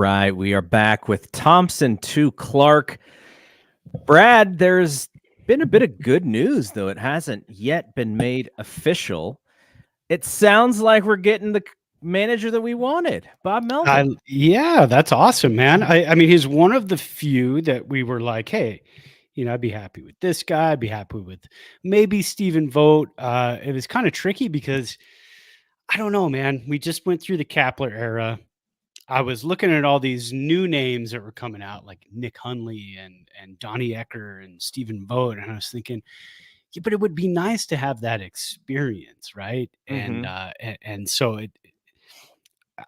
right, we are back with Thompson to Clark. Brad, there's been a bit of good news, though it hasn't yet been made official. It sounds like we're getting the manager that we wanted, Bob Melvin. Yeah, that's awesome, man. I mean, he's one of the few that we were like, hey, I'd be happy with this guy. I'd be happy with maybe Stephen Vogt. It was kind of tricky because I don't know, man. We just went through the Kapler era. I was looking at all these new names that were coming out, like Nick Hundley and Donnie Ecker and Stephen Vogt, and I was thinking, yeah, but it would be nice to have that experience, right? And so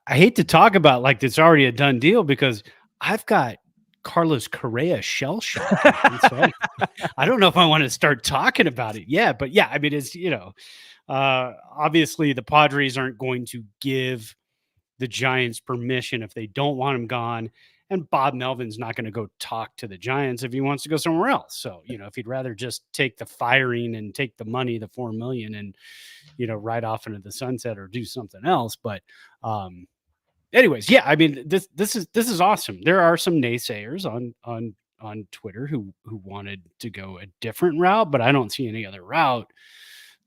I hate to talk about like it's already a done deal because I've got Carlos Correa shell shock. So I don't know if I want to start talking about it yet, but yeah, I mean, it's, obviously the Padres aren't going to give the Giants permission if they don't want him gone. And Bob Melvin's not going to go talk to the Giants if he wants to go somewhere else. So, if he'd rather just take the firing and take the money, the $4 million, and, ride off into the sunset or do something else. But, anyways, yeah, I mean, this is awesome. There are some naysayers on Twitter who wanted to go a different route, but I don't see any other route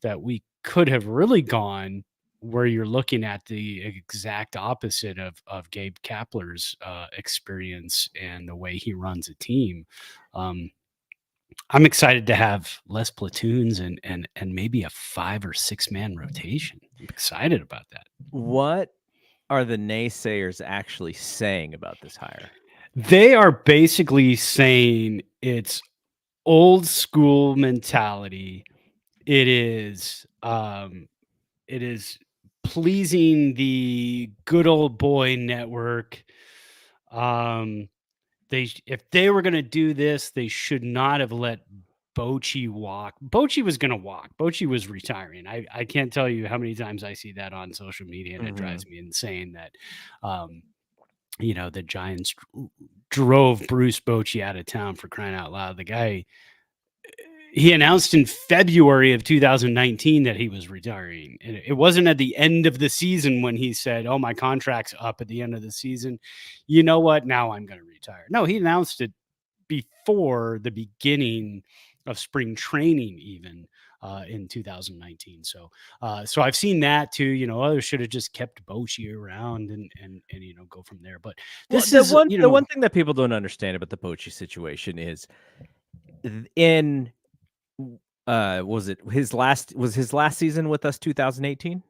that we could have really gone where you're looking at the exact opposite of Gabe Kapler's experience and the way he runs a team. I'm excited to have less platoons and maybe a 5 or 6 man rotation. I'm excited about that. What are the naysayers actually saying about this hire? They are basically saying it's old school mentality. It is pleasing the good old boy network. If they were going to do this, they should not have let Bochy walk. Bochy was going to walk. Bochy was retiring. I can't tell you how many times I see that on social media, and it drives me insane that, the Giants drove Bruce Bochy out of town, for crying out loud. The guy, he announced in February of 2019 that he was retiring. And it wasn't at the end of the season when he said, oh, my contract's up at the end of the season. You know what? Now I'm going to retire. No, he announced it before the beginning of spring training, even in 2019. So I've seen that too. Others should have just kept Bochy around and go from there. But this is the one thing that people don't understand about the Bochy situation is in was his last season with us 2018?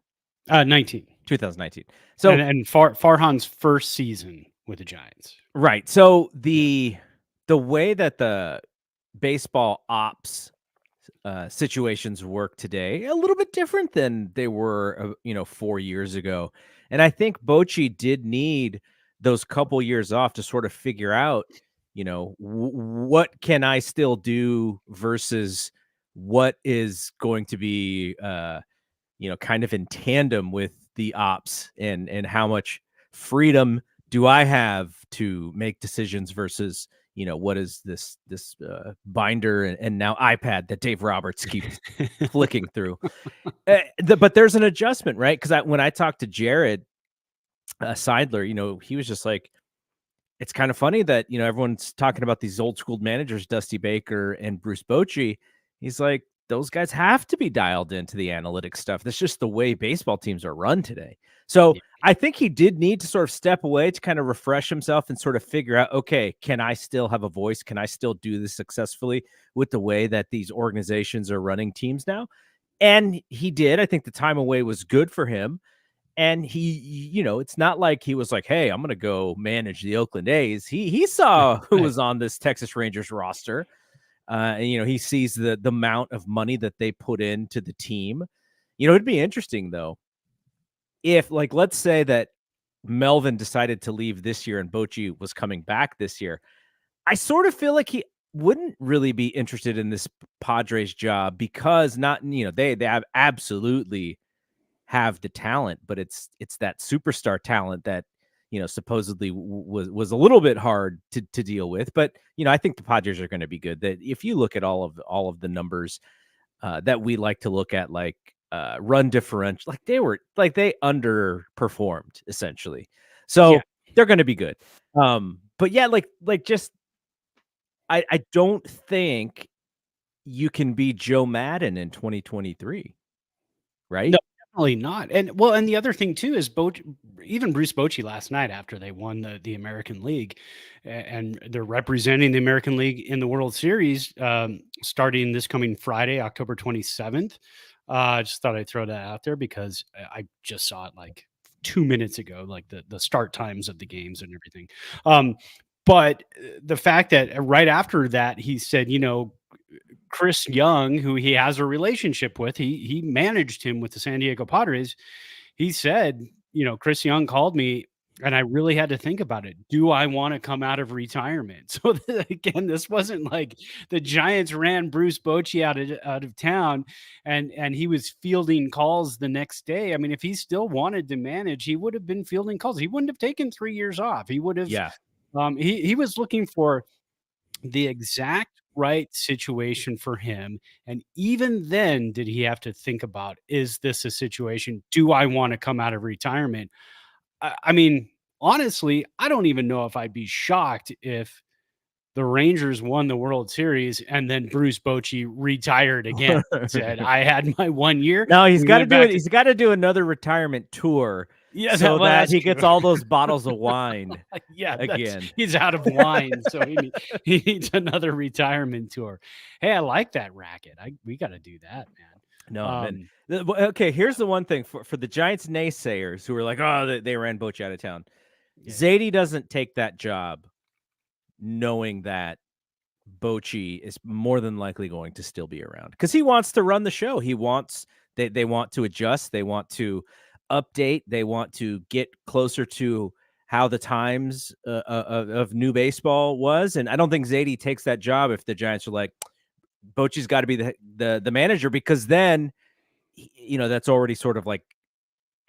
2019. So and Farhan's first season with the Giants. Right. So the way that the baseball ops situations work today, a little bit different than they were 4 years ago. And I think Bochy did need those couple years off to sort of figure out, what can I still do versus what is going to be, kind of in tandem with the ops and how much freedom do I have to make decisions versus, what is this binder and now iPad that Dave Roberts keeps flicking through. But there's an adjustment, right? Because when I talked to Jared Seidler, he was just like, it's kind of funny that, everyone's talking about these old school managers, Dusty Baker and Bruce Bochy. He's like, those guys have to be dialed into the analytics stuff. That's just the way baseball teams are run today. So I think he did need to sort of step away to kind of refresh himself and sort of figure out, okay, can I still have a voice? Can I still do this successfully with the way that these organizations are running teams now? And he did. I think the time away was good for him. And he, it's not like he was like, hey, I'm going to go manage the Oakland A's. He saw who was on this Texas Rangers roster. And, he sees the amount of money that they put into the team. It'd be interesting, though, if, like, let's say that Melvin decided to leave this year and Bochy was coming back this year. I sort of feel like he wouldn't really be interested in this Padres job because they have absolutely have the talent, but it's that superstar talent that supposedly was a little bit hard to deal with. But I think the Padres are going to be good. That if you look at all of the numbers that we like to look at, like run differential, they underperformed essentially. So They're going to be good. But yeah, like just I don't think you can be Joe Madden in 2023, No, right? definitely not. And the other thing too is even Bruce Bochy last night after they won the American League, and they're representing the American League in the World Series starting this coming Friday, October 27th. I just thought I'd throw that out there because I just saw it like 2 minutes ago, like the start times of the games and everything. But the fact that right after that he said, Chris Young, who he has a relationship with, he managed him with the San Diego Padres. He said, Chris Young called me and I really had to think about it. Do I want to come out of retirement? So again, this wasn't like the Giants ran Bruce Bochy out of town and he was fielding calls the next day. I mean, if he still wanted to manage, he would have been fielding calls. He wouldn't have taken 3 years off. He would have Yeah. he was looking for the exact right situation for him. And even then, did he have to think about, is this a situation? Do I want to come out of retirement? I mean, honestly, I don't even know if I'd be shocked if the Rangers won the World Series and then Bruce Bochy retired again. Said, I had my 1 year. No, he's We got to went do back it. to, He's got to do another retirement tour yeah, so well, that that's he true. gets all those bottles of wine Yeah, again. he's out of wine, so he needs another retirement tour. Hey, I like that racket. We got to do that, man. No, man. Okay, here's the one thing for the Giants naysayers who are like, oh, they ran Bochy out of town. Yeah, Zadie doesn't take that job knowing that Bochy is more than likely going to still be around because he wants to run the show. They want to adjust, they want to update, they want to get closer to how the times of new baseball was. And I don't think Zadie takes that job if the Giants are like, Bochy's got to be the manager, because then that's already sort of like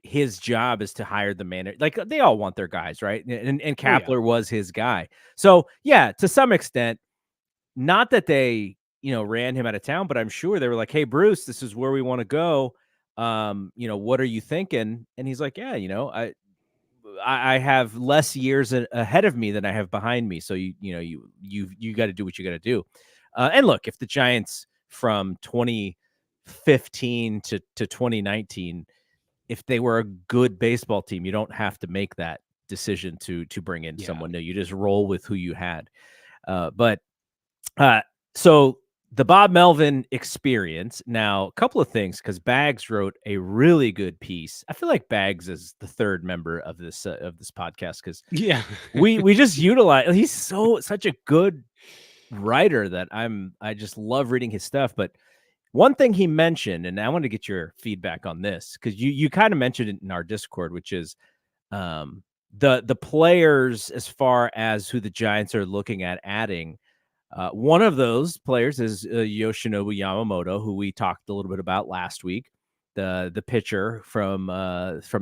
his job is to hire the manager. Like they all want their guys, right? And oh yeah, Kapler was his guy. So yeah, to some extent, not that they, ran him out of town, but I'm sure they were like, "Hey, Bruce, this is where we want to go. What are you thinking?" And he's like, "Yeah, I have less years ahead of me than I have behind me. So you got to do what you got to do." And look, if the Giants from 2015 to 2019, if they were a good baseball team, you don't have to make that decision to bring in yeah, someone new. You just roll with who you had. But uh, so the Bob Melvin experience. Now, a couple of things, because Bags wrote a really good piece. I feel like Bags is the third member of this podcast because yeah. we just utilize. He's such a good writer that I just love reading his stuff. But one thing he mentioned, and I want to get your feedback on this because you kind of mentioned it in our Discord, which is the players as far as who the Giants are looking at adding. One of those players is Yoshinobu Yamamoto, who we talked a little bit about last week, the pitcher from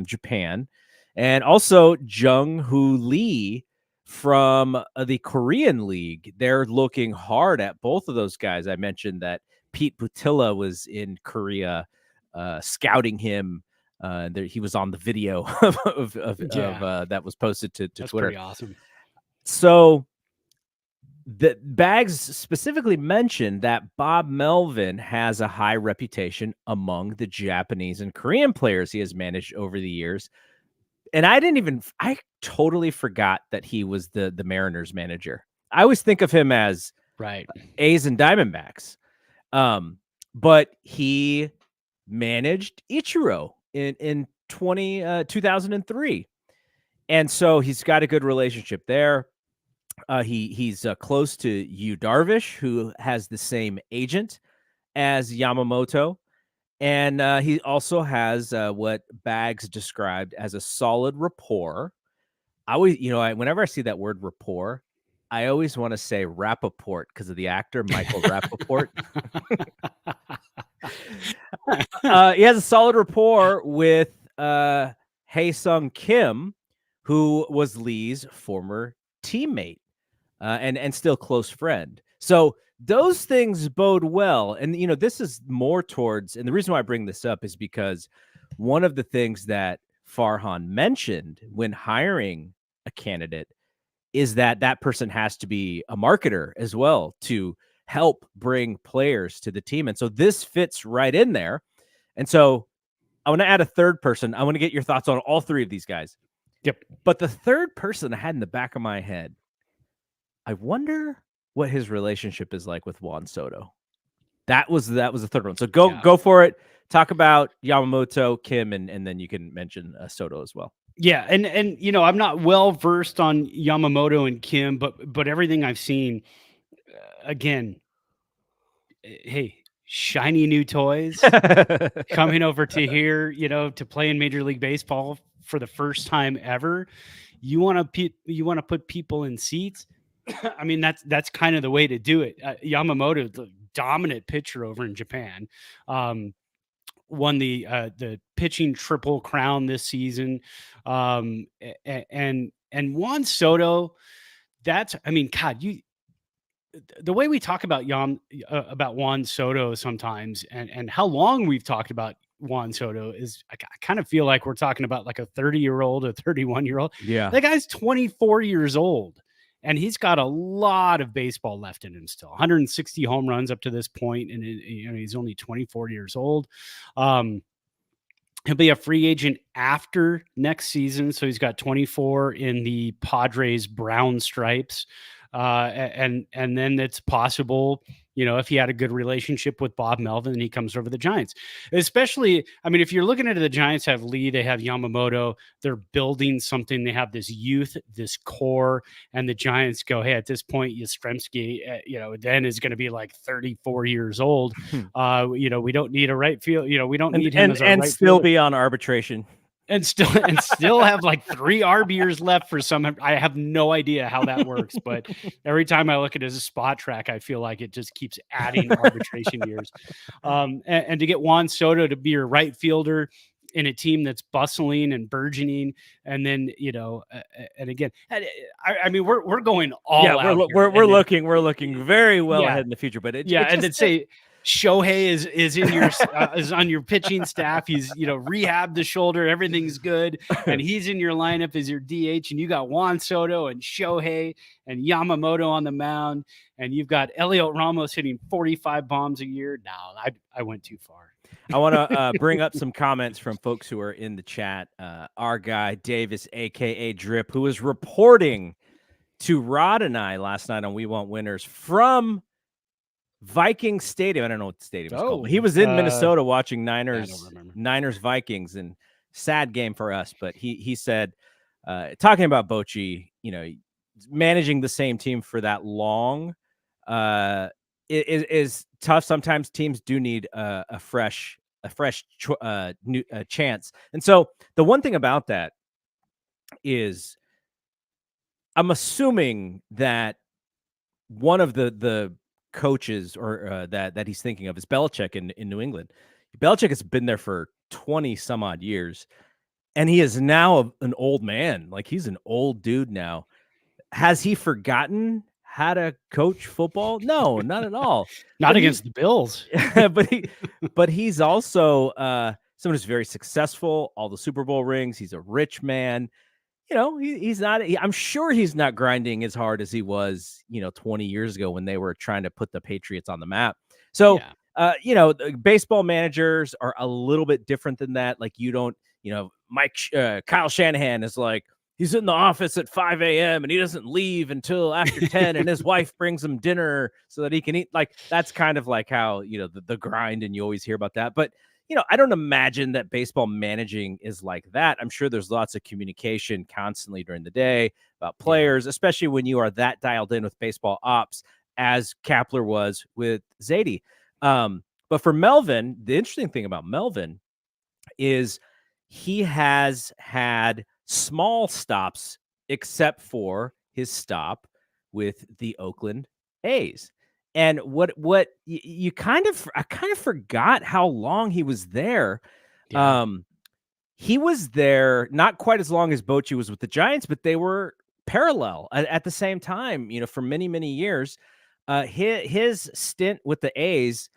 Japan, and also Jung Hoo Lee from the Korean League. They're looking hard at both of those guys. I mentioned that Pete Butilla was in Korea scouting him. He was on the video of that was posted to That's Twitter. pretty awesome. So the Bags specifically mentioned that Bob Melvin has a high reputation among the Japanese and Korean players he has managed over the years. And I totally forgot that he was the Mariners manager. I always think of him as Right. A's and Diamondbacks. But he managed Ichiro in 2003. And so he's got a good relationship there. He's close to Yu Darvish, who has the same agent as Yamamoto, and he also has what Bags described as a solid rapport. I always, whenever I see that word rapport, I always want to say Rappaport because of the actor Michael Rappaport. He has a solid rapport with Hae-Sung Kim, who was Lee's former teammate. And still close friend. So those things bode well. And, this is more towards, and the reason why I bring this up is because one of the things that Farhan mentioned when hiring a candidate is that that person has to be a marketer as well to help bring players to the team. And so this fits right in there. And so I want to add a third person. I want to get your thoughts on all three of these guys. Yep. But the third person I had in the back of my head, I wonder what his relationship is like with Juan Soto. That was the third one. So go for it. Talk about Yamamoto, Kim, and then you can mention Soto as well. Yeah, and I'm not well versed on Yamamoto and Kim, but everything I've seen, again, hey, shiny new toys coming over to here, to play in Major League Baseball for the first time ever. You want to put people in seats. I mean, that's kind of the way to do it. Yamamoto, the dominant pitcher over in Japan, won the pitching triple crown this season, and Juan Soto. God, the way we talk about Juan Soto sometimes, and how long we've talked about Juan Soto is, I kind of feel like we're talking about like a 30-year-old, a 31-year-old. Yeah. That guy's 24 years old, and he's got a lot of baseball left in him still. 160 home runs up to this point, and he's only 24 years old. He'll be a free agent after next season, so he's got 24 in the Padres brown stripes. And then it's possible, if he had a good relationship with Bob Melvin and he comes over the Giants. Especially, if you're looking at it, the Giants have Lee, they have Yamamoto, they're building something. They have this youth, this core, and the Giants go, hey, at this point, Yastrzemski, then is going to be like 34 years old. We don't need a right field. We don't need him as our right still fielder. Be on arbitration. And still have like 3 RBers left for some. I have no idea how that works, but every time I look at it as a spot track, I feel like it just keeps adding arbitration years. And to get Juan Soto to be your right fielder in a team that's bustling and burgeoning, and then and again, we're going all out. We're looking very well ahead in the future, but and then say Shohei is in your is on your pitching staff. He's rehabbed the shoulder, everything's good, and he's in your lineup as your DH. And you got Juan Soto and Shohei and Yamamoto on the mound, and you've got Elliot Ramos hitting 45 bombs a year. No, I went too far. I want to bring up some comments from folks who are in the chat. Our guy Davis, aka Drip, who was reporting to Rod and I last night on We Want Winners from Viking Stadium. I don't know what the stadium is called. But he was in Minnesota watching Niners Vikings, and sad game for us. But he said, talking about Bochy, managing the same team for that long is tough. Sometimes teams do need a fresh new chance. And so the one thing about that is, I'm assuming that one of the coaches or that he's thinking of is Belichick in New England. Belichick has been there for 20 some odd years, and he is now an old man. Like, he's an old dude now. Has he forgotten how to coach football? No, not at all. Not against the Bills. but he's also someone who's very successful, all the Super Bowl rings. He's a rich man. He's not, I'm sure he's not grinding as hard as he was, 20 years ago when they were trying to put the Patriots on the map. So, baseball managers are a little bit different than that. Like, you don't, Kyle Shanahan is like, he's in the office at 5 a.m. and he doesn't leave until after 10 and his wife brings him dinner so that he can eat. Like, that's kind of like how, the grind, and you always hear about that. But I don't imagine that baseball managing is like that. I'm sure there's lots of communication constantly during the day about players, especially when you are that dialed in with baseball ops, as Kapler was with Zadie. But for Melvin, the interesting thing about Melvin is he has had small stops, except for his stop with the Oakland A's. And what I kind of forgot how long he was there. Yeah. He was there not quite as long as Bochy was with the Giants, but they were parallel at the same time, for many, many years. His stint with the A's,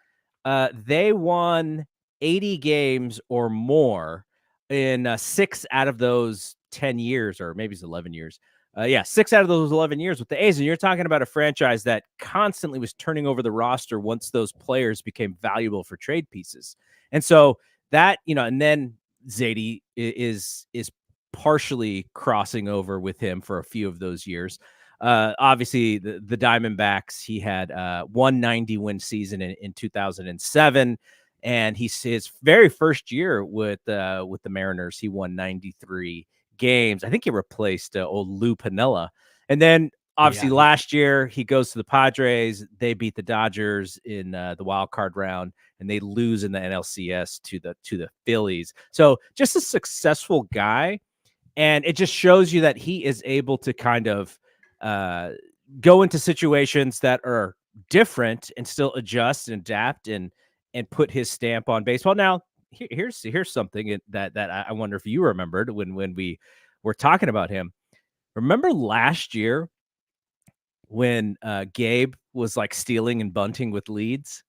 they won 80 games or more in 6 out of those 10 years, or maybe it's 11 years. Yeah, 6 out of those 11 years with the A's, and you're talking about a franchise that constantly was turning over the roster once those players became valuable for trade pieces. And so that, and then Zadie is partially crossing over with him for a few of those years. Obviously, the Diamondbacks, he had 190 win season in 2007, and his very first year with the Mariners, he won 93 games. I think he replaced old Lou Piniella. And then obviously last year he goes to the Padres. They beat the Dodgers in the wild card round, and they lose in the NLCS to the Phillies. So just a successful guy, and it just shows you that he is able to kind of go into situations that are different and still adjust and adapt and put his stamp on baseball. Now, here's something that I wonder if you remembered when we were talking about him. Remember last year when Gabe was like stealing and bunting with leads?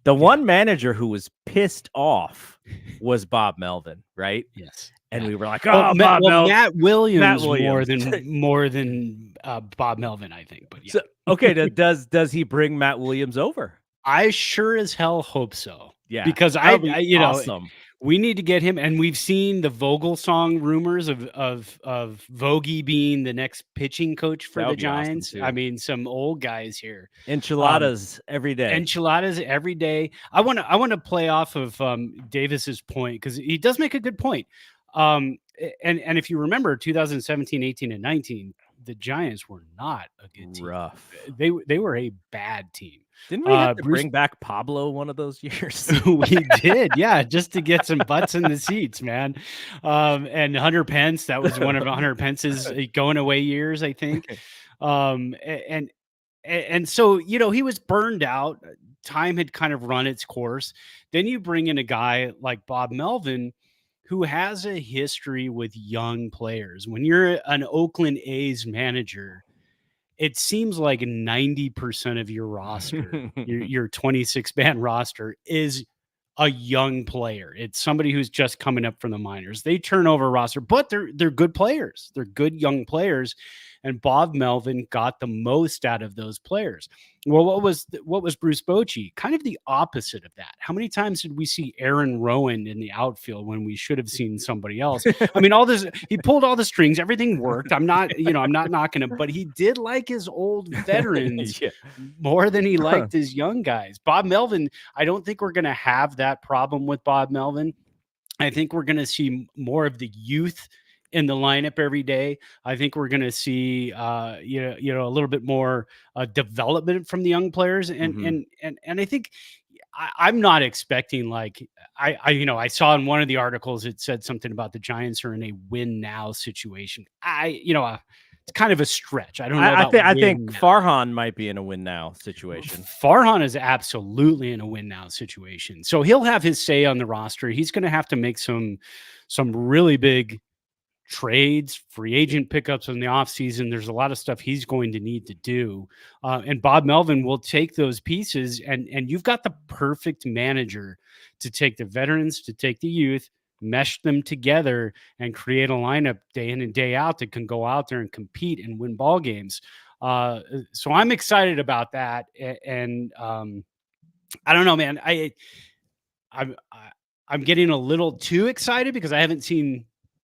The one manager who was pissed off was Bob Melvin, right? Yes. And we were like, oh, Matt Williams more than Bob Melvin, I think. But yeah. So, okay, does he bring Matt Williams over? I sure as hell hope so. Yeah, because awesome. We need to get him, and we've seen the Vogel song rumors of Vogie being the next pitching coach for the Giants. Awesome, I mean, some old guys here. Enchiladas every day. Enchiladas every day. I want to play off of Davis's point, because he does make a good point. And if you remember 2017, 18, and 19, the Giants were not a good team. Rough. They were a bad team. Didn't we have to bring back Pablo one of those years? We did, yeah, just to get some butts in the seats, man. And Hunter Pence, that was one of Hunter Pence's going away years, I think. And so, he was burned out. Time had kind of run its course. Then you bring in a guy like Bob Melvin, who has a history with young players. When you're an Oakland A's manager, it seems like 90% of your roster, your 26-man roster, is a young player. It's somebody who's just coming up from the minors. They turn over a roster, but they're good players. They're good young players. And Bob Melvin got the most out of those players. Well, what was Bruce Bochy? Kind of the opposite of that. How many times did we see Aaron Rowan in the outfield when we should have seen somebody else? I mean, he pulled all the strings, everything worked. I'm not knocking him, but he did like his old veterans more than he liked his young guys. Bob Melvin, I don't think we're going to have that problem with Bob Melvin. I think we're going to see more of the youth in the lineup every day. I think we're going to see, a little bit more development from the young players, and I think I'm not expecting I saw in one of the articles it said something about the Giants are in a win now situation. It's kind of a stretch. I don't know. I think Farhan might be in a win now situation. Farhan is absolutely in a win now situation. So he'll have his say on the roster. He's going to have to make some really big trades, free agent pickups in the offseason. There's a lot of stuff he's going to need to do. And Bob Melvin will take those pieces, and you've got the perfect manager to take the veterans, to take the youth, mesh them together, and create a lineup day in and day out that can go out there and compete and win ball games. So I'm excited about that. And I don't know, man. I'm getting a little too excited because I haven't seen,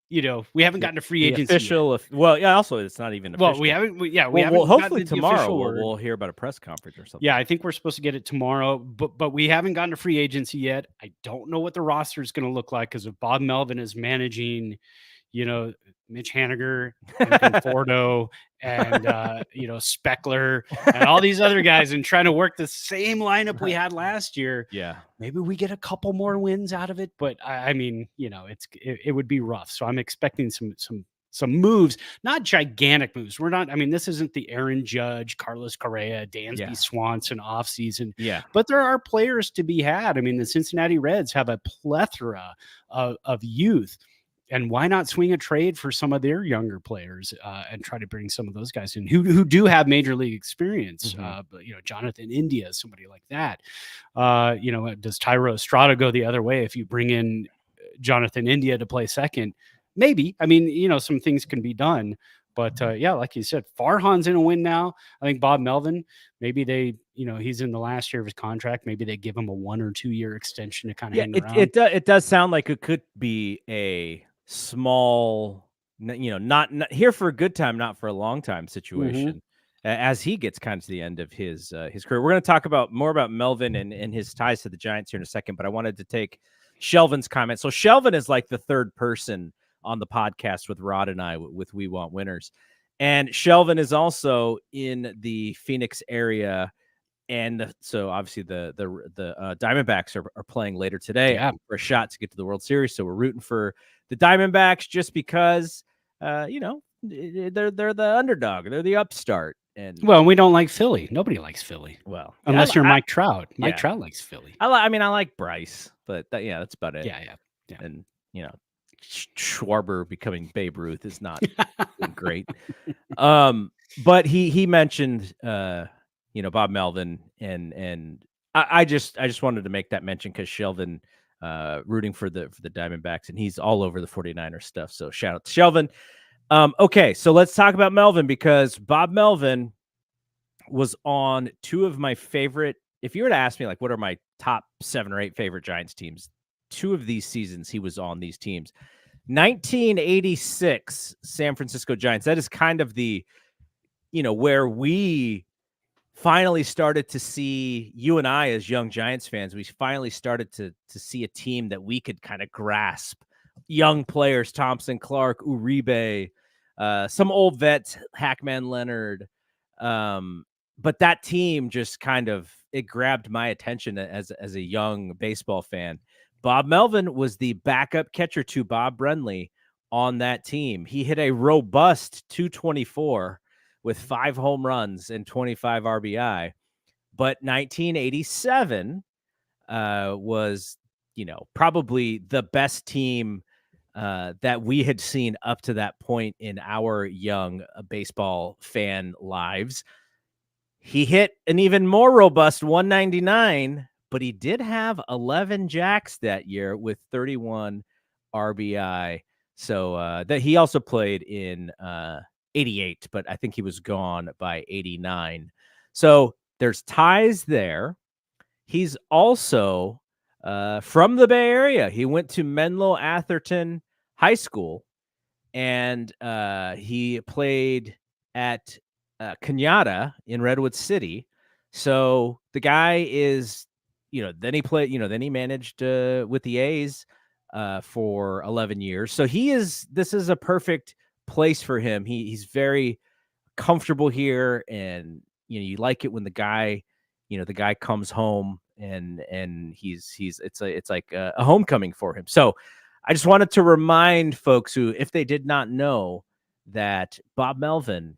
we haven't gotten a free agency official. Well, yeah. Also, it's not even official. Well, we haven't. We haven't. Hopefully tomorrow we'll hear about a press conference or something. Yeah, I think we're supposed to get it tomorrow, but we haven't gotten a free agency yet. I don't know what the roster is going to look like, because if Bob Melvin is managing, Mitch Haniger and Conforto and Speckler and all these other guys, and trying to work the same lineup we had last year. Yeah, maybe we get a couple more wins out of it, but I mean, it would be rough. So I'm expecting some moves, not gigantic moves. This isn't the Aaron Judge, Carlos Correa, Dansby Swanson offseason. Yeah. But there are players to be had. I mean, the Cincinnati Reds have a plethora of youth. And why not swing a trade for some of their younger players and try to bring some of those guys in who do have major league experience? But Jonathan India, somebody like that. Does Tyro Estrada go the other way if you bring in Jonathan India to play second? Maybe. I mean, some things can be done, But yeah, like you said, Farhan's in a win now. I think Bob Melvin, maybe they, he's in the last year of his contract. Maybe they give him a 1 or 2 year extension to kind of Yeah, hang it around. it does sound like it could be a small, not here for a good time, not for a long time situation. As he gets kind of to the end of his career, we're going to talk more about Melvin and his ties to the Giants here in a second. But I wanted to take Shelvin's comment. So Shelvin is like the third person on the podcast with Rod and I with We Want Winners, and Shelvin is also in the Phoenix area. And so obviously the Diamondbacks are playing later today for a shot to get to the World Series. So we're rooting for the Diamondbacks just because, they're the underdog. They're the upstart. And Well, we don't like Philly. Nobody likes Philly. well, Unless you're Mike Trout. Mike yeah. Trout likes Philly. I like Bryce, but that's about it. Yeah. And, Schwarber becoming Babe Ruth is not great. But he mentioned, Bob Melvin, and I just wanted to make that mention because Shelvin rooting for the Diamondbacks, and he's all over the 49ers stuff. So shout out to Shelvin. Okay, so let's talk about Melvin, because Bob Melvin was on two of my favorite. If you were to ask me, like, what are my top 7 or 8 favorite Giants teams, 2 of these seasons he was on these teams. 1986 San Francisco Giants. That is kind of the, where we finally started to see, you and I as young Giants fans, we finally started to see a team that we could kind of grasp. Young players, Thompson, Clark, Uribe, some old vets, Hackman Leonard. But that team just it grabbed my attention as a young baseball fan. Bob Melvin was the backup catcher to Bob Brenly on that team. He hit a robust 224 with 5 home runs and 25 RBI. But 1987 was, probably the best team that we had seen up to that point in our young baseball fan lives. He hit an even more robust 199, but he did have 11 jacks that year with 31 RBI. So that he also played in 88, but I think he was gone by 89. So there's ties there. He's also from the Bay Area. He went to Menlo Atherton High School, and he played at Cañada in Redwood City. So the guy is, then he managed with the A's for 11 years. So this is a perfect place for him. He's very comfortable here, and you like it when the guy comes home, and it's like a homecoming for him. So I just wanted to remind folks who, if they did not know, that Bob Melvin,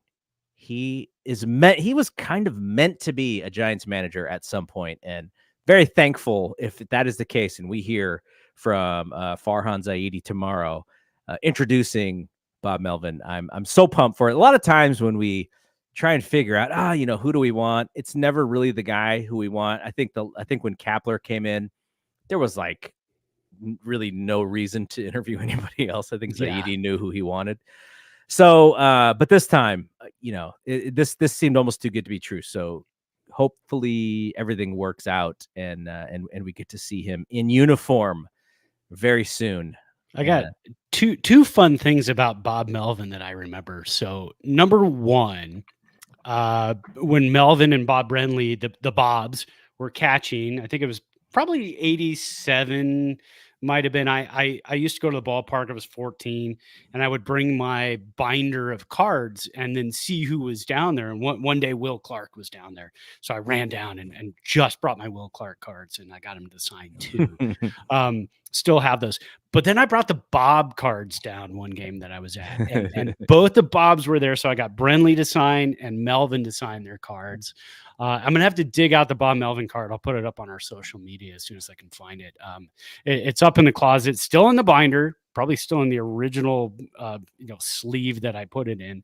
he was kind of meant to be a Giants manager at some point, and very thankful if that is the case. And we hear from Farhan Zaidi tomorrow introducing Bob Melvin. I'm so pumped for it. A lot of times when we try and figure out, who do we want, it's never really the guy who we want. I think when Kapler came in, there was like really no reason to interview anybody else. I think Zaidi knew who he wanted. So, but this time, this seemed almost too good to be true. So hopefully everything works out, and we get to see him in uniform very soon. I got two fun things about Bob Melvin that I remember. So number one, when Melvin and Bob Brenly, the Bobs, were catching, I think it was probably 87, might have been. I used to go to the ballpark. I was 14, and I would bring my binder of cards and then see who was down there. And one day Will Clark was down there. So I ran down and just brought my Will Clark cards, and I got him to sign too. Still have those. But then I brought the Bob cards down one game that I was at, and both the Bobs were there. So I got Brenly to sign and Melvin to sign their cards. I'm going to have to dig out the Bob Melvin card. I'll put it up on our social media as soon as I can find it. It's up in the closet, still in the binder, probably still in the original, sleeve that I put it in.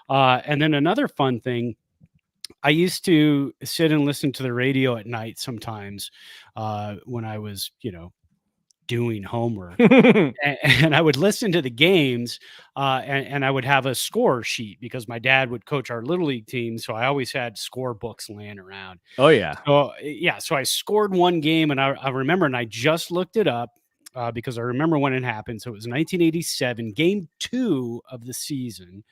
And then another fun thing, I used to sit and listen to the radio at night sometimes when I was, doing homework. And I would listen to the games, and I would have a score sheet because my dad would coach our little league team, so I always had score books laying around. Oh yeah. So yeah, so I scored one game, and I remember, and I just looked it up because I remember when it happened. So it was 1987, Game 2 of the season,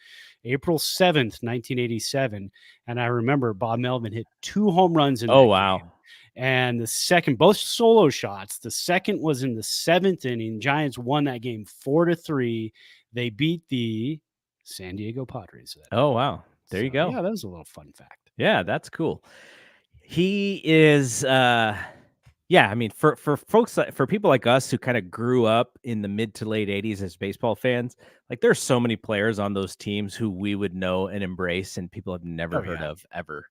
April 7th, 1987, and I remember Bob Melvin hit 2 home runs in Oh that wow. game. And the second, both solo shots. The second was in the 7th inning. Giants won that game 4-3. They beat the San Diego Padres that Oh night. wow. There you So go. yeah, that was a little fun fact. Yeah, that's cool. He is yeah, I mean for folks for people like us who kind of grew up in the mid to late 80s as baseball fans, like there's so many players on those teams who we would know and embrace and people have never Oh heard yeah. of ever.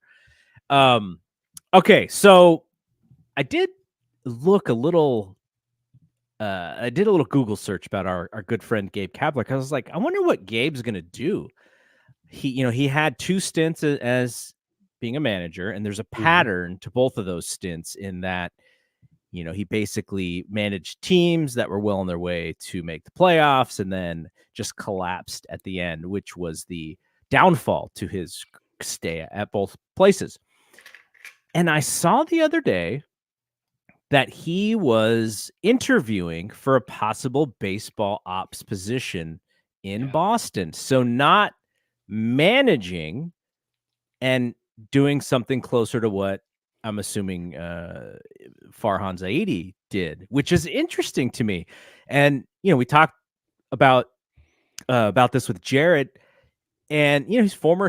Okay, so I did look a little I did a little Google search about our good friend Gabe Kapler. I was like, I wonder what Gabe's gonna do. He had 2 stints as being a manager, and there's a Mhm. pattern to both of those stints in that, he basically managed teams that were well on their way to make the playoffs and then just collapsed at the end, which was the downfall to his stay at both places. And I saw the other day that he was interviewing for a possible baseball ops position in Yeah. Boston. So not managing and doing something closer to what I'm assuming Farhan Zaidi did, which is interesting to me. And we talked about this with Garrett, and he's former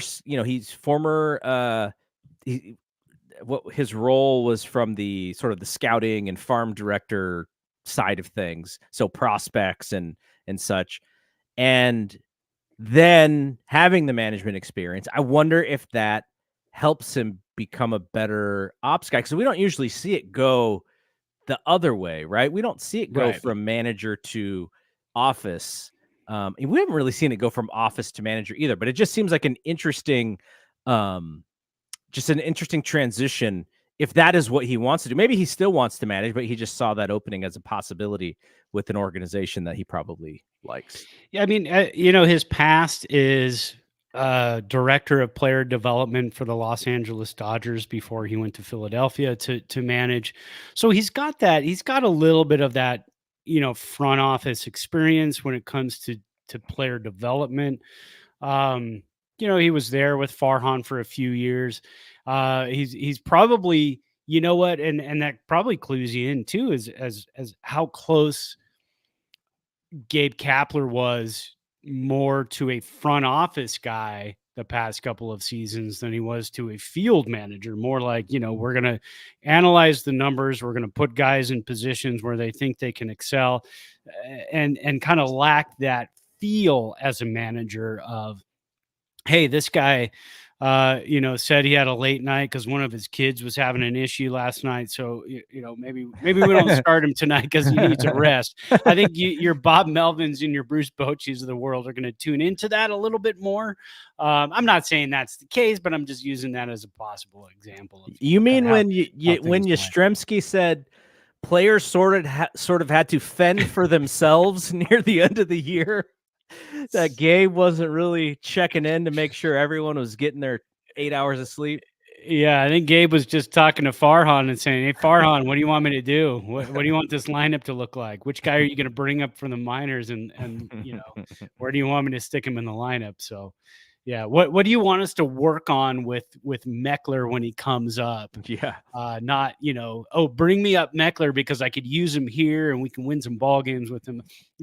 he, what his role was from the sort of the scouting and farm director side of things, so prospects and such, and then having the management experience. I wonder if that helps him become a better ops guy, because we don't usually see it go the other way, right? We don't see it go Right. from manager to office. And we haven't really seen it go from office to manager either, but it just seems like um, an interesting transition if that is what he wants to do. Maybe he still wants to manage, but he just saw that opening as a possibility with an organization that he probably likes. Yeah, I mean, his past is director of player development for the Los Angeles Dodgers before he went to Philadelphia to manage. So he's got that. He's got a little bit of that, front office experience when it comes to player development. Um, he was there with Farhan for a few years. He's probably, you know what, and that probably clues you in too, is as how close Gabe Kapler was more to a front office guy the past couple of seasons than he was to a field manager. More like, we're going to analyze the numbers, we're going to put guys in positions where they think they can excel, and kind of lack that feel as a manager of, hey, this guy said he had a late night because one of his kids was having an issue last night. So, maybe we don't start him tonight because he needs a rest. I think your Bob Melvins and your Bruce Bochy's of the world are going to tune into that a little bit more. I'm not saying that's the case, but I'm just using that as a possible example of You kind mean of when how when things went. Yastrzemski said players sort of had to fend for themselves near the end of the year? That Gabe wasn't really checking in to make sure everyone was getting their 8 hours of sleep? Yeah, I think Gabe was just talking to Farhan and saying, "Hey, Farhan, what do you want me to do? What do you want this lineup to look like? Which guy are you going to bring up from the minors, and where do you want me to stick him in the lineup?" So, yeah, what do you want us to work on with Meckler when he comes up? Yeah. Not, oh, bring me up Meckler because I could use him here and we can win some ball games with him.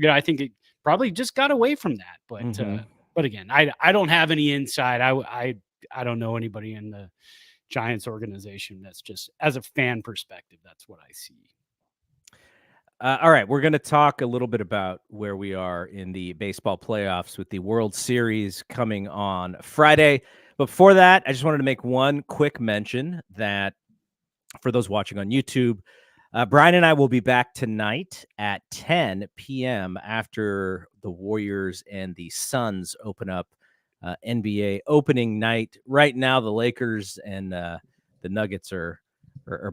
I think it probably just got away from that. Mhm. But again, I don't have any insight. I don't know anybody in the Giants organization. That's just as a fan perspective. That's what I see. All right, we're going to talk a little bit about where we are in the baseball playoffs with the World Series coming on Friday. But before that, I just wanted to make one quick mention that for those watching on YouTube, Brian and I will be back tonight at 10 p.m. after the Warriors and the Suns open up NBA opening night. Right now, the Lakers and the Nuggets are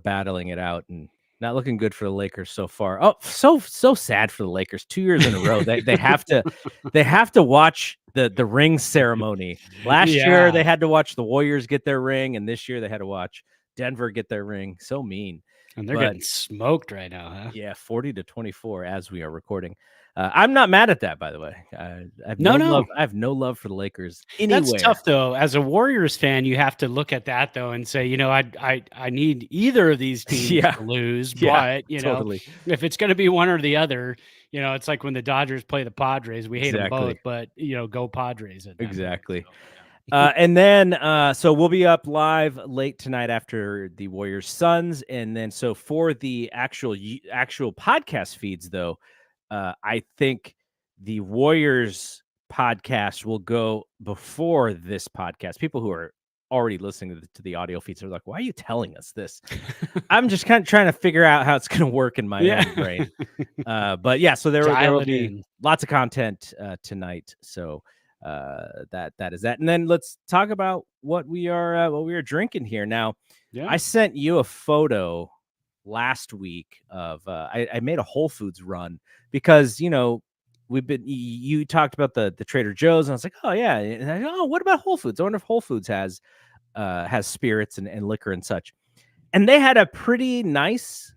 battling it out, and Not looking good for the Lakers so far. Oh, so sad for the Lakers. 2 years in a row. They have to watch the ring ceremony. Last year they Yeah, had to watch the Warriors get their ring, and this year they had to watch Denver get their ring. So mean. and they're But getting smoked right now, huh? yeah, 40-24 as we are recording. I'm not mad at that, by the way. I have No, no love. no. I have no love for the Lakers That's anywhere. tough though. As a Warriors fan, you have to look at that though and say, I need either of these teams Yeah, to lose, yeah, but totally, if it's going to be one or the other, it's like when the Dodgers play the Padres. We hate them both, exactly, but go Padres at that point. exactly. So, yeah. And then, so we'll be up live late tonight after the Warriors Suns, and then so for the actual podcast feeds, though, I think the Warriors podcast will go before this podcast. People who are already listening to the audio feeds are like, "Why are you telling us this?" I'm just kind of trying to figure out how it's going to work in my Yeah. own brain. But yeah, so there Dial will it be in. lots of content tonight. So that is that. And then let's talk about what we are drinking here. Now, Yeah. I sent you a photo last week of I made a Whole Foods run because you talked about the Trader Joe's, and I was like, oh yeah, and what about Whole Foods? I wonder if Whole Foods has spirits and liquor and such. And they had a pretty nice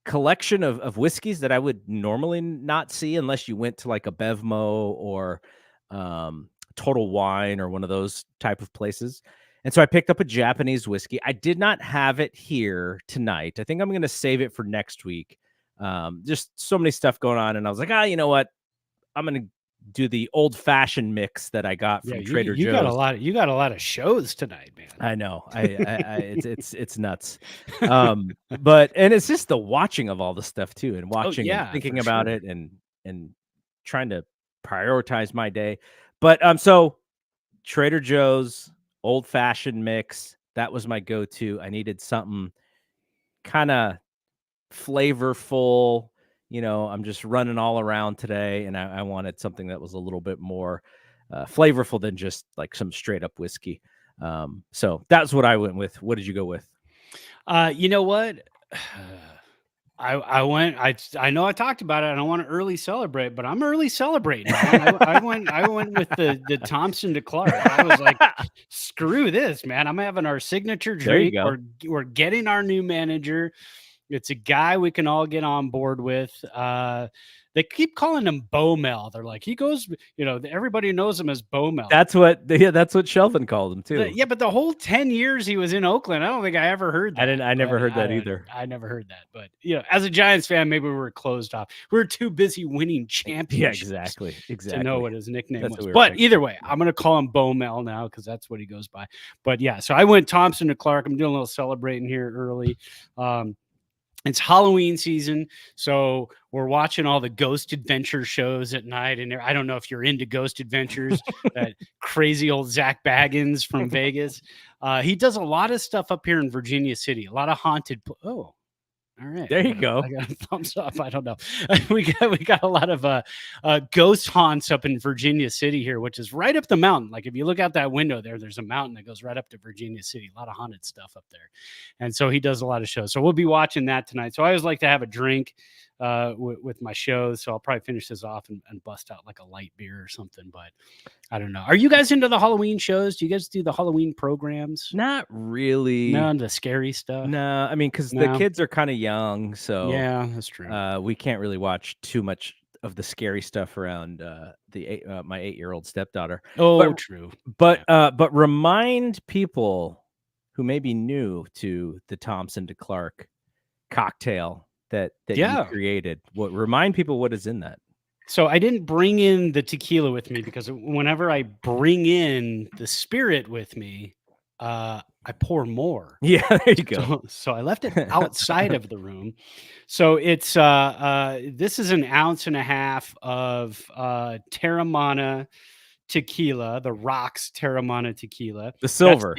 collection of whiskeys that I would normally not see unless you went to like a Bevmo or Total Wine or one of those type of places. And so I picked up a Japanese whiskey. I did not have it here tonight. I think I'm going to save it for next week. Just so many stuff going on. And I was like, you know what? I'm going to do the old fashioned mix that I got Yeah, from you Trader you got a Joe's. lot. You got a lot of shows tonight, man. I know. It's nuts. But it's just the watching of all the stuff too, and watching and Yeah, thinking for about sure. it and trying to prioritize my day. But so Trader Joe's old fashioned mix, that was my go-to. I needed something kind of flavorful. I'm just running all around today, and I wanted something that was a little bit more flavorful than just like some straight up whiskey. So that's what I went with. What did you go with? You know what? I went. I know I talked about it. I don't want to early celebrate, but I'm early celebrating, man. I went with the Thompson to Clark. I was like, screw this, man. I'm having our signature There you drink. go. We're getting our new manager. It's a guy we can all get on board with. They keep calling him Bo Mel. They're like, he goes, everybody knows him as Bo Mel. That's what Shelvin called him too. Yeah, but the whole 10 years he was in Oakland, I don't think I ever heard that. I never heard that either. I never heard that. But as a Giants fan, maybe we were closed off. We were too busy winning Yeah, championships exactly. to know what his nickname That's was. what we were But thinking. either way, I'm gonna call him Bo Mel now because that's what he goes by. But yeah, so I went Thompson to Clark. I'm doing a little celebrating here early. It's Halloween season, so we're watching all the Ghost Adventure shows at night. And I don't know if you're into Ghost Adventures, that crazy old Zach Baggins from Vegas. He does a lot of stuff up here in Virginia City, a lot of haunted. Oh, all right. There you go. I got a thumbs up. I don't know. we got a lot of ghost haunts up in Virginia City here, which is right up the mountain. Like if you look out that window there's a mountain that goes right up to Virginia City. A lot of haunted stuff up there. And so he does a lot of shows. So we'll be watching that tonight. So I always like to have a drink with my shows. So I'll probably finish this off and bust out like a light beer or something. But I don't know. Are you guys into the Halloween shows? Do you guys do the Halloween programs? Not really. No, the scary stuff. No, I mean, because the kids are kind of young, so yeah, that's true. We can't really watch too much of the scary stuff around my 8-year-old stepdaughter. Oh, true. But remind people who may be new to the Thompson to Clark cocktail that you created. Remind people what is in that. So I didn't bring in the tequila with me because whenever I bring in the spirit with me, I pour more. Yeah, there you go. So I left it outside of the room. So it's this is 1.5 ounces of Terramana tequila, the Rocks Terramana tequila. The silver.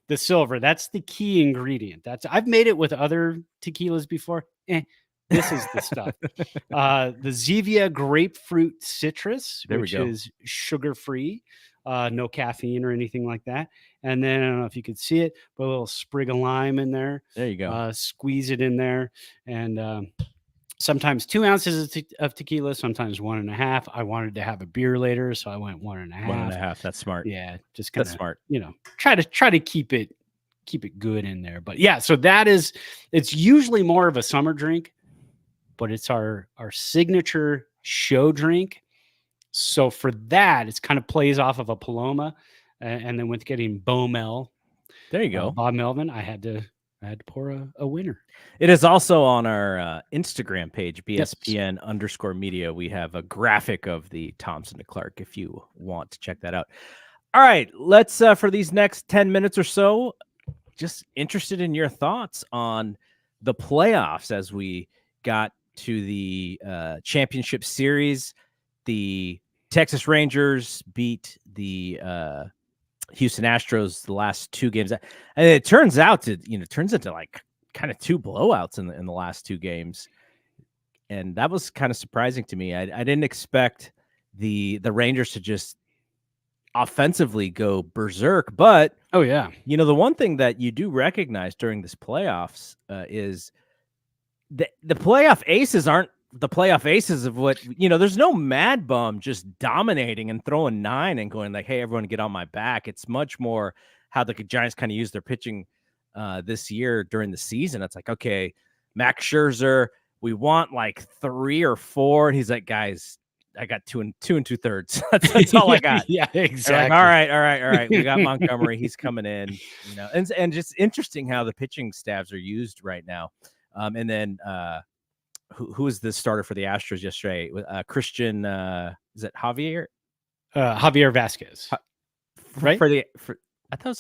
The silver. That's the key ingredient. I've made it with other tequilas before. This is the stuff. The Zevia grapefruit citrus, which is sugar-free. no caffeine or anything like that. And then I don't know if you could see it, but a little sprig of lime in there. There you go. Squeeze it in there, and sometimes 2 ounces of tequila, sometimes 1.5. I wanted to have a beer later, so I went 1.5. 1.5. That's smart. Yeah, just That's kind of, smart. try to keep it good in there. But yeah, so it's usually more of a summer drink, but it's our signature show drink. So for that, it's kind of plays off of a Paloma, and then with getting Bomel, There you go. Bob Melvin, I had to pour a winner. It is also on our Instagram page, Yes. BSPN_media. We have a graphic of the Thompson to Clark if you want to check that out. All right, let's for these next 10 minutes or so, just interested in your thoughts on the playoffs as we got to the championship series. The Texas Rangers beat the Houston Astros the last 2 games, and it turns into like kind of 2 blowouts in the last 2 games, and that was kind of surprising to me. I didn't expect the Rangers to just offensively go berserk, but Oh yeah, the one thing that you do recognize during this playoffs is the playoff aces aren't the playoff aces of what there's no mad bum just dominating and throwing 9 and going like, hey, everyone get on my back. It's much more how the Giants kind of use their pitching this year during the season. It's like, okay, Max Scherzer, we want like 3 or 4, and he's like, guys, I got 2 2/3. That's all I got. Yeah, exactly. Like, all right. We got Montgomery. He's coming in, and just interesting how the pitching staffs are used right now. And then who was the starter for the Astros yesterday? Christian, is it Javier? Javier Vasquez, right? I thought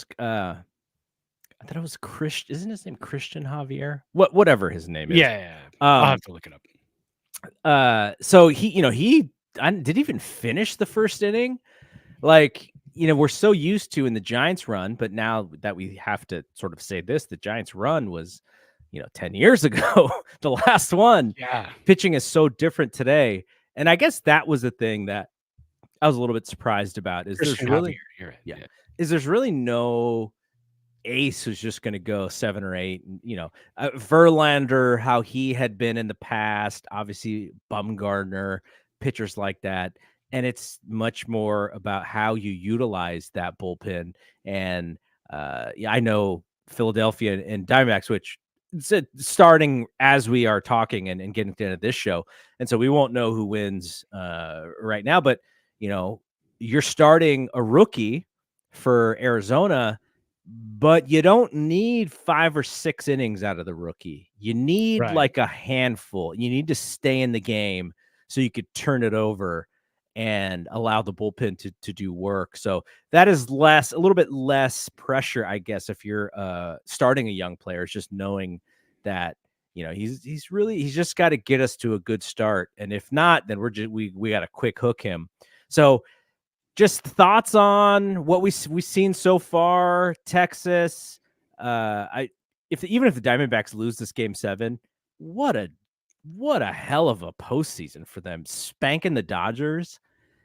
it was Christian. Isn't his name Christian Javier? Whatever his name is. Yeah. I'll have to look it up. So he did even finish the first inning. Like, we're so used to in the Giants run, but now that we have to sort of say this, the Giants run was 10 years ago, the last one. Yeah. Pitching is so different today. And I guess that was the thing that I was a little bit surprised about is Christian there's really, Javier, you're right. yeah, is there's really no ace who's just going to go 7 or 8. Verlander, how he had been in the past, obviously Bumgarner, pitchers like that. And it's much more about how you utilize that bullpen. And I know Philadelphia and Diamondbacks, which starting as we are talking and getting to the end of this show. And so we won't know who wins right now, but you're starting a rookie for Arizona, but you don't need 5 or 6 innings out of the rookie. You need like a handful. You need to stay in the game so you could turn it over and allow the bullpen to do work. So that is a little bit less pressure, I guess, if you're starting a young player. It's just knowing that he's just got to get us to a good start, and if not, then we got to quick hook him. So just thoughts on what we've seen so far. Texas, even if the Diamondbacks lose this game 7, what a hell of a postseason for them, spanking the Dodgers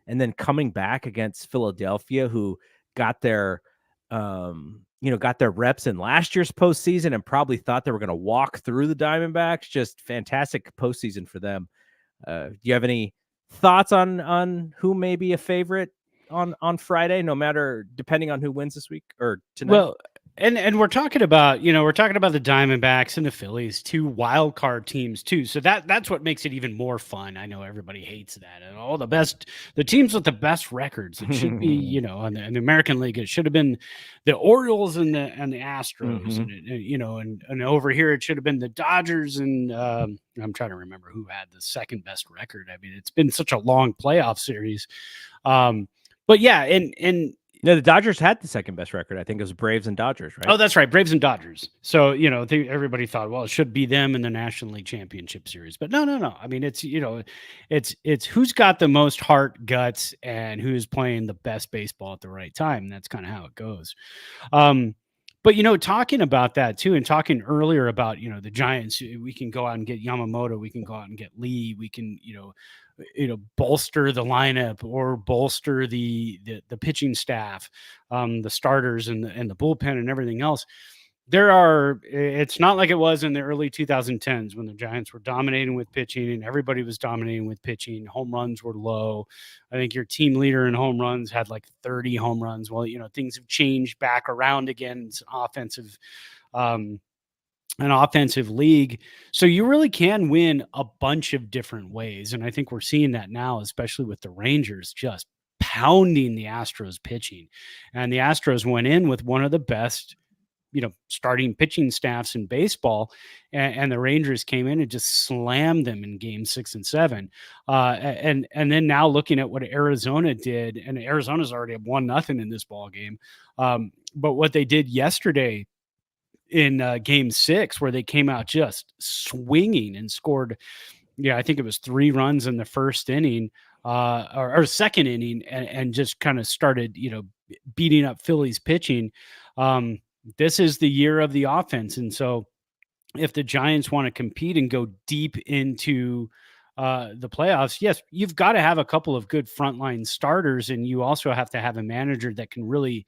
and then coming back against Philadelphia, who got their reps in last year's postseason and probably thought they were going to walk through the Diamondbacks. Just fantastic postseason for them. Do you have any thoughts on who may be a favorite on Friday, depending on who wins this week or tonight? Well, and we're talking about the Diamondbacks and the Phillies, 2 wild card teams too. So that's what makes it even more fun. I know everybody hates that, and the teams with the best records. It should be in the American League. It should have been the Orioles and the Astros, and over here it should have been the Dodgers and I'm trying to remember who had the second best record. I mean, it's been such a long playoff series, but yeah, and. No, the Dodgers had the second best record. I think it was Braves and Dodgers, right? Oh, that's right. Braves and Dodgers. So, everybody thought, well, it should be them in the National League Championship Series. But no. I mean, it's who's got the most heart, guts, and who's playing the best baseball at the right time. And that's kind of how it goes. But, talking about that too, and talking earlier about, the Giants, we can go out and get Yamamoto, we can go out and get Lee, we can, bolster the lineup or bolster the pitching staff, the starters and the bullpen and everything else. It's not like it was in the early 2010s when the Giants were dominating with pitching and everybody was dominating with pitching. Home runs were low. I think your team leader in home runs had like 30 home runs. Well, things have changed back around again. It's an offensive league. So you really can win a bunch of different ways. And I think we're seeing that now, especially with the Rangers just pounding the Astros pitching. And the Astros went in with one of the best starting pitching staffs in baseball, and the Rangers came in and just slammed them in game 6 and 7. And then now looking at what Arizona did, and Arizona's already 1-0 in this ball game. But what they did yesterday in game 6, where they came out just swinging and scored, I think it was 3 runs in the first inning, or second inning, and just kind of started, beating up Philly's pitching. This is the year of the offense. And so if the Giants want to compete and go deep into the playoffs, yes, you've got to have a couple of good frontline starters. And you also have to have a manager that can really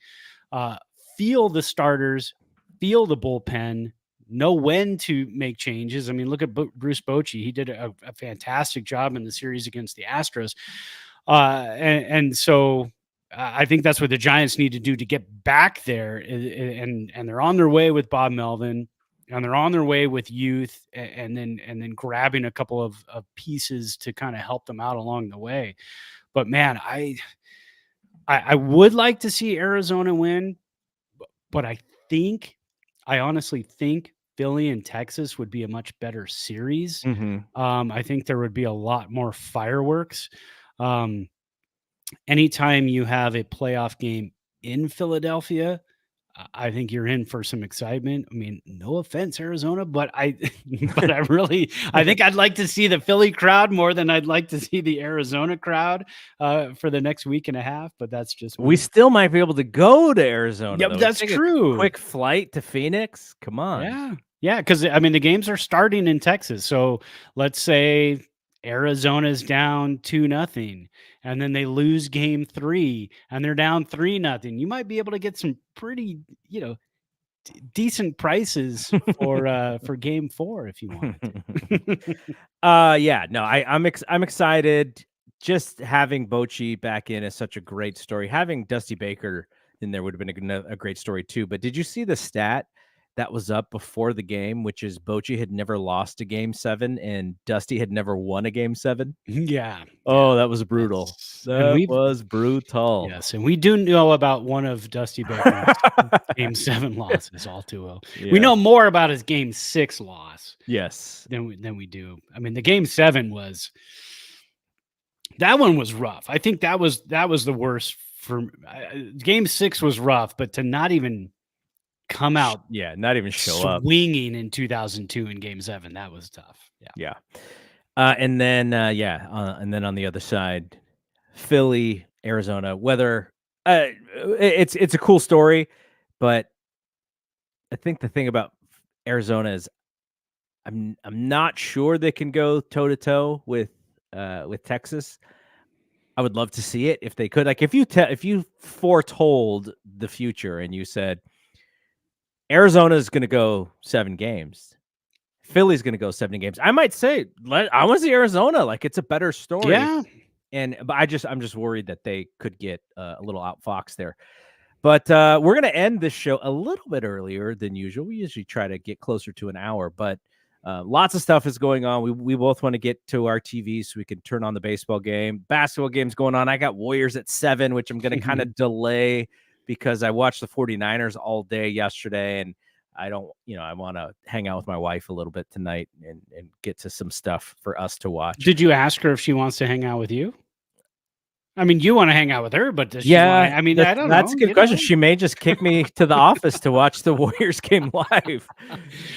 feel the starters, feel the bullpen, know when to make changes. I mean, look at Bruce Bochy. He did a fantastic job in the series against the Astros. And so I think that's what the Giants need to do to get back there, and they're on their way with Bob Melvin, and they're on their way with youth, and then grabbing a couple of pieces to kind of help them out along the way. But man, I would like to see Arizona win, but I honestly think Philly and Texas would be a much better series. I think there would be a lot more fireworks. Anytime you have a playoff game in Philadelphia, I think you're in for some excitement. I mean, no offense, Arizona, but I think I'd like to see the Philly crowd more than I'd like to see the Arizona crowd for the next week and a half. But that's just we still might be able to go to Arizona. Yeah, that's true. Quick flight to Phoenix. Come on. Yeah, because I mean the games are starting in Texas. So let's say Arizona's down 2-0, and then they lose game 3, and they're down 3-0. You might be able to get some pretty, decent prices for game 4 if you wanted to. I'm excited. Just having Bochy back in is such a great story. Having Dusty Baker in there would have been a great story too. But did you see the stat that was up before the game, which is Bochy had never lost a game 7 and Dusty had never won a game 7? Yeah. Oh, that was brutal. That was brutal. Yes, and we do know about one of Dusty Baker's game 7 losses all too well. Yeah. We know more about his game 6 loss. Yes. Than we do. I mean, the game 7 that one was rough. I think that was the worst for game 6 was rough, but to not even come out, not even show up swinging in 2002 in game 7, that was tough. And then on the other side, Philly, Arizona. Whether it's a cool story, but I think the thing about Arizona is I'm not sure they can go toe to toe with Texas. I would love to see it if they could. Like if you foretold the future and you said Arizona is going to go 7 games, Philly's going to go 7 games, I might say I want to see Arizona. Like it's a better story. Yeah. But I'm just worried that they could get a little outfoxed there. But we're going to end this show a little bit earlier than usual. We usually try to get closer to an hour, but lots of stuff is going on. We both want to get to our TV so we can turn on the baseball game. Basketball game's going on. I got Warriors at 7, which I'm going to kind of delay because I watched the 49ers all day yesterday, and I don't, I want to hang out with my wife a little bit tonight and get to some stuff for us to watch. Did you ask her if she wants to hang out with you? I mean, you want to hang out with her, but does she want to, I mean, I don't know. That's a good question. She may just kick me to the office to watch the Warriors game live.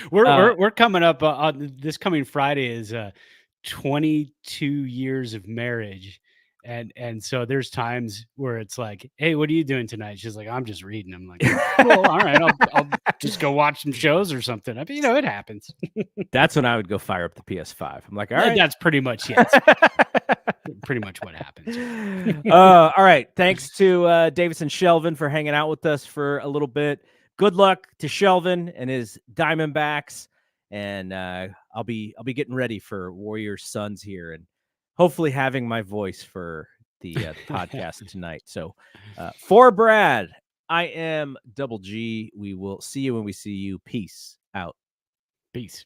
We're coming up on this coming Friday is 22 years of marriage. And so there's times where it's like, hey, what are you doing tonight? She's like, I'm just reading. I'm like, cool, all right, I'll just go watch some shows or something. I mean, you know, it happens. That's when I would go fire up the PS5. I'm like, all right. That's pretty much pretty much what happens. All right. Thanks to Davison Shelvin for hanging out with us for a little bit. Good luck to Shelvin and his Diamondbacks. And I'll be getting ready for Warriors Suns here, and hopefully having my voice for the podcast tonight. So for Brad, I am Double G. We will see you when we see you. Peace out. Peace.